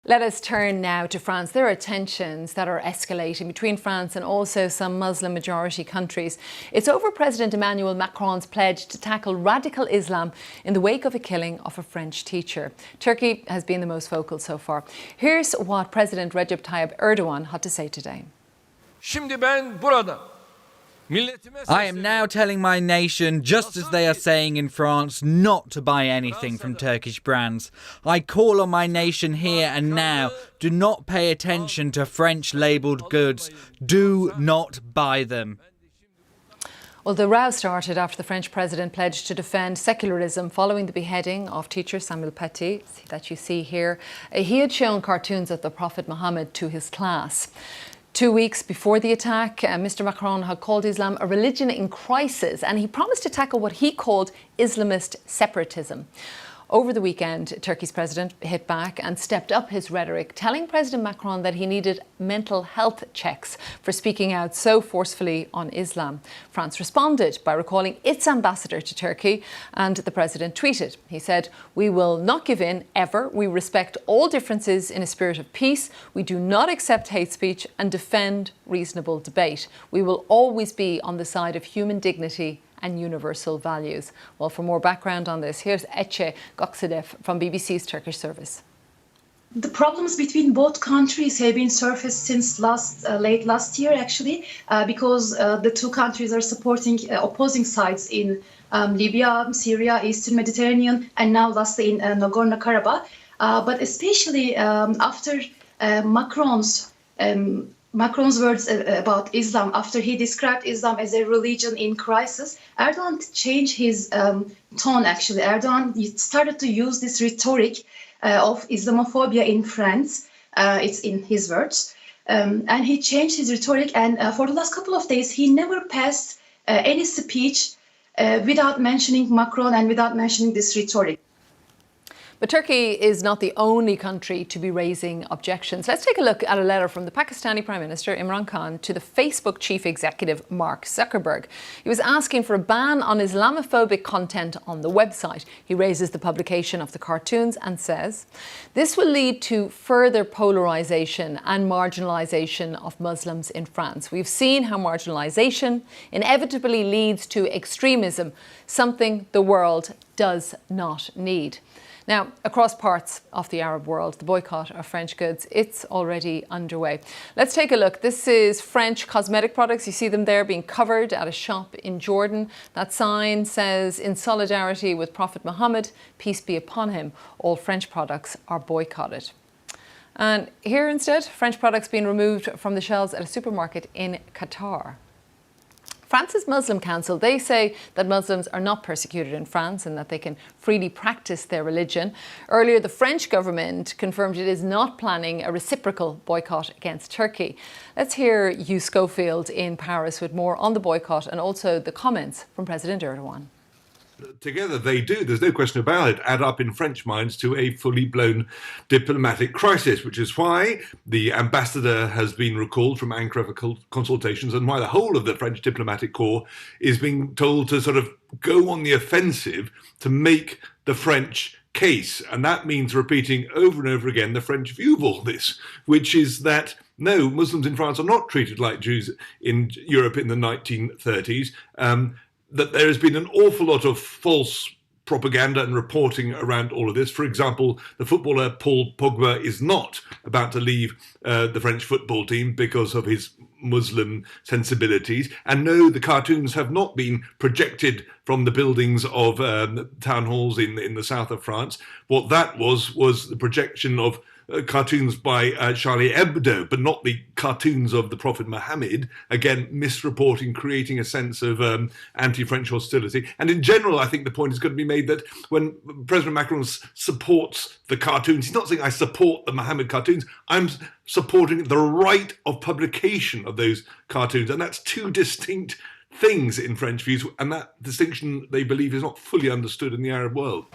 Let us turn now to France. There are tensions that are escalating between France and also some Muslim majority countries. It's over President Emmanuel Macron's pledge to tackle radical Islam in the wake of a killing of a French teacher. Turkey has been the most vocal so far. Here's what President Recep Tayyip Erdogan had to say today. Şimdi ben burada I am now telling my nation, just as they are saying in France, not to buy anything from Turkish brands. I call on my nation here and now, do not pay attention to French-labelled goods. Do not buy them. Well, the row started after the French president pledged to defend secularism following the beheading of teacher Samuel Paty, that you see here. He had shown cartoons of the Prophet Muhammad to his class. 2 weeks before the attack, Mr. Macron had called Islam a religion in crisis, and he promised to tackle what he called Islamist separatism. Over the weekend, Turkey's president hit back and stepped up his rhetoric, telling President Macron that he needed mental health checks for speaking out so forcefully on Islam. France responded by recalling its ambassador to Turkey, and the president tweeted. He said, "We will not give in ever. We respect all differences in a spirit of peace. We do not accept hate speech and defend reasonable debate. We will always be on the side of human dignity and universal values." Well, for more background on this, here's Ece Gökçedef from BBC's Turkish service. The problems between both countries have been surfaced since late last year, actually, because the two countries are supporting opposing sides in Libya, Syria, Eastern Mediterranean, and now lastly in Nagorno-Karabakh. But especially after Macron's words about Islam, after he described Islam as a religion in crisis, Erdogan changed his tone, actually. Erdogan started to use this rhetoric of Islamophobia in France. It's in his words. And he changed his rhetoric. And for the last couple of days, he never passed any speech without mentioning Macron and without mentioning this rhetoric. But Turkey is not the only country to be raising objections. Let's take a look at a letter from the Pakistani Prime Minister Imran Khan to the Facebook chief executive Mark Zuckerberg. He was asking for a ban on Islamophobic content on the website. He raises the publication of the cartoons and says, "This will lead to further polarisation and marginalisation of Muslims in France. We've seen how marginalisation inevitably leads to extremism, something the world does not need." Now, across parts of the Arab world, the boycott of French goods, it's already underway. Let's take a look. This is French cosmetic products. You see them there being covered at a shop in Jordan. That sign says, "In solidarity with Prophet Muhammad, peace be upon him, all French products are boycotted." And here instead, French products being removed from the shelves at a supermarket in Qatar. France's Muslim Council, they say that Muslims are not persecuted in France and that they can freely practice their religion. Earlier, the French government confirmed it is not planning a reciprocal boycott against Turkey. Let's hear Hugh Schofield in Paris with more on the boycott and also the comments from President Erdogan. Together they do, there's no question about it, add up in French minds to a fully blown diplomatic crisis, which is why the ambassador has been recalled from Ankara for consultations and why the whole of the French diplomatic corps is being told to sort of go on the offensive to make the French case. And that means repeating over and over again the French view of all this, which is that no, Muslims in France are not treated like Jews in Europe in the 1930s. That there has been an awful lot of false propaganda and reporting around all of this. For example, the footballer Paul Pogba is not about to leave the French football team because of his Muslim sensibilities. And no, the cartoons have not been projected from the buildings of town halls in the south of France. What that was the projection of cartoons by Charlie Hebdo, but not the cartoons of the Prophet Muhammad. Again, misreporting, creating a sense of anti-French hostility. And in general, I think the point is going to be made that when President Macron supports the cartoons, he's not saying I support the Muhammad cartoons, I'm supporting the right of publication of those cartoons. And that's two distinct things in French views, and that distinction, they believe, is not fully understood in the Arab world.